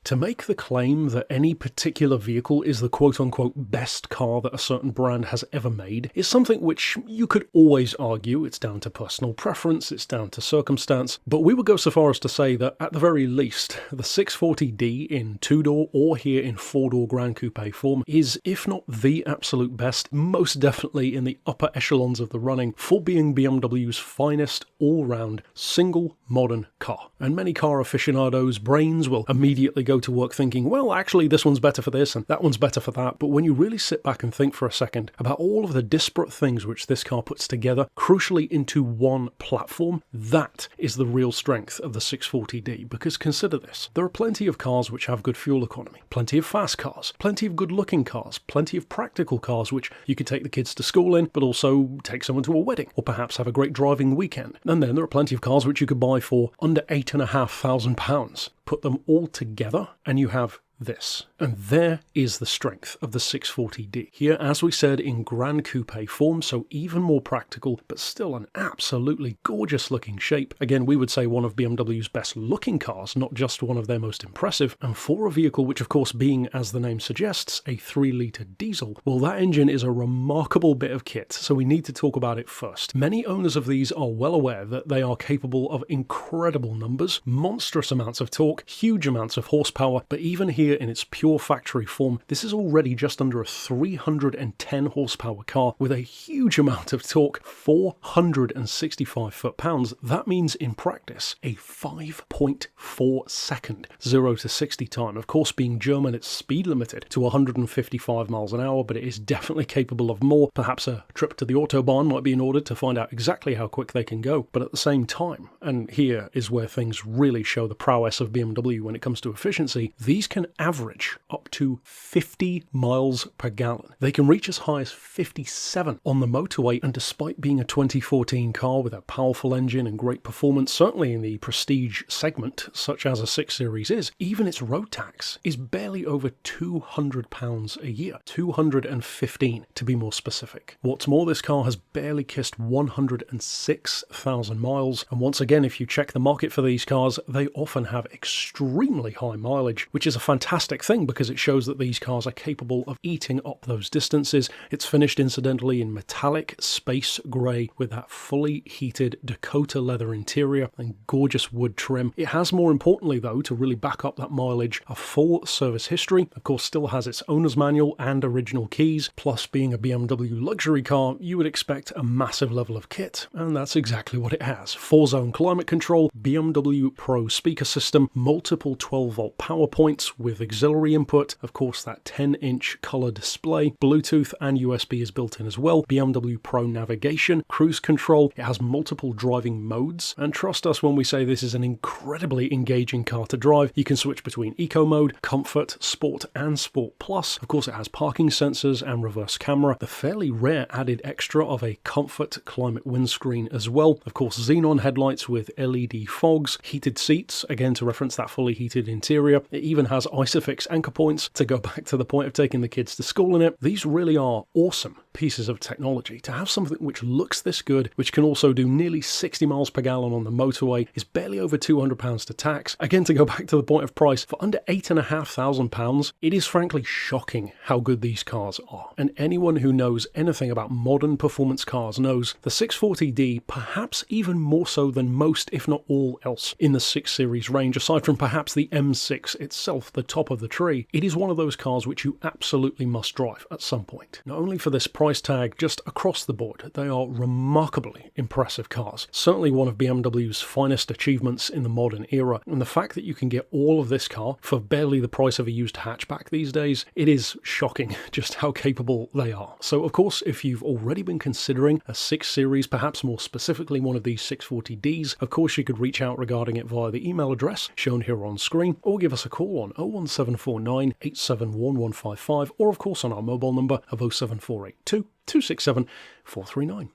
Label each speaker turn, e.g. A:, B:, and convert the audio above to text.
A: To make the claim that any particular vehicle is the quote-unquote best car that a certain brand has ever made is something which you could always argue. It's down to personal preference, it's down to circumstance, but we would go so far as to say that at the very least, the 640D in 2-door or here in 4-door Gran Coupe form is, if not the absolute best, most definitely in the upper echelons of the running for being BMW's finest all-round single modern car. And many car aficionados' brains will immediately go to work thinking, well, actually this one's better for this and that one's better for that. But when you really sit back and think for a second about all of the disparate things which this car puts together, crucially into one platform, that is the real strength of the 640D. Because consider this, there are plenty of cars which have good fuel economy, plenty of fast cars, plenty of good looking cars, plenty of practical cars which you could take the kids to school in, but also take someone to a wedding or perhaps have a great driving weekend. And then there are plenty of cars which you could buy for under £8,500. Put them all together and you have this. And there is the strength of the 640D. Here, as we said, in Gran Coupe form, so even more practical, but still an absolutely gorgeous looking shape. Again, we would say one of BMW's best looking cars, not just one of their most impressive. And for a vehicle which, of course, being, as the name suggests, a 3-litre diesel, well, that engine is a remarkable bit of kit, so we need to talk about it first. Many owners of these are well aware that they are capable of incredible numbers, monstrous amounts of torque, huge amounts of horsepower, but even here in its pure factory form, this is already just under a 310 horsepower car with a huge amount of torque, 465 foot-pounds. That means in practice a 5.4 second 0 to 60 time. Of course, being German, it's speed limited to 155 miles an hour, but it is definitely capable of more. Perhaps a trip to the Autobahn might be in order to find out exactly how quick they can go. But at the same time, and here is where things really show the prowess of BMW when it comes to efficiency, these can average up to 50 miles per gallon. They can reach as high as 57 on the motorway, and despite being a 2014 car with a powerful engine and great performance, certainly in the prestige segment, such as a 6 Series is, even its road tax is barely over £200 a year. 215 to be more specific. What's more, this car has barely kissed 106,000 miles, and once again, if you check the market for these cars, they often have extremely high mileage, which is a fantastic thing because it shows that these cars are capable of eating up those distances. It's finished incidentally in metallic space grey with that fully heated Dakota leather interior and gorgeous wood trim. It has, more importantly though, to really back up that mileage, a full service history. Of course, still has its owner's manual and original keys, plus being a BMW luxury car, you would expect a massive level of kit, and that's exactly what it has. 4-zone climate control, BMW Pro speaker system, multiple 12-volt power points with auxiliary input, of course that 10-inch color display, Bluetooth and USB is built in as well, BMW Pro navigation, cruise control, it has multiple driving modes, and trust us when we say this is an incredibly engaging car to drive. You can switch between eco mode, comfort, sport and sport plus. Of course it has parking sensors and reverse camera, the fairly rare added extra of a comfort climate windscreen as well. Of course xenon headlights with LED fogs, heated seats, again to reference that fully heated interior. It even has ISOFIX anchor points to go back to the point of taking the kids to school in it. These really are awesome pieces of technology. To have something which looks this good, which can also do nearly 60 miles per gallon on the motorway, is barely over £200 to tax. Again, to go back to the point of price, for under £8,500, it is frankly shocking how good these cars are. And anyone who knows anything about modern performance cars knows the 640D, perhaps even more so than most, if not all else, in the 6 Series range, aside from perhaps the M6 itself, the top of the tree, it is one of those cars which you absolutely must drive at some point. Not only for this price tag, just across the board, they are remarkably impressive cars. Certainly one of BMW's finest achievements in the modern era, and the fact that you can get all of this car for barely the price of a used hatchback these days, it is shocking just how capable they are. So of course, if you've already been considering a 6 Series, perhaps more specifically one of these 640Ds, of course you could reach out regarding it via the email address shown here on screen, or give us a call on 01749 871155, or of course on our mobile number of 07482 267 439.